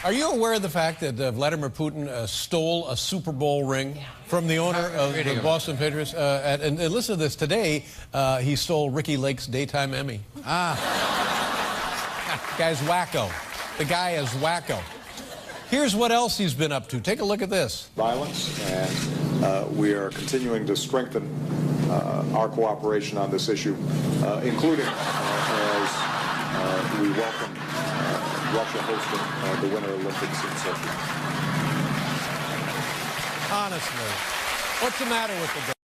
Are you aware of the fact that Vladimir Putin stole a Super Bowl ring from the owner of the Boston Patriots? And listen to this. Today, he stole Ricky Lake's Daytime Emmy. Guy's wacko. The guy is wacko. Here's what else he's been up to. Take a look at this. Violence, and we are continuing to strengthen our cooperation on this issue, including as we welcome Russia hosting the Winter Olympics in Sochi. Honestly, what's the matter with the guy?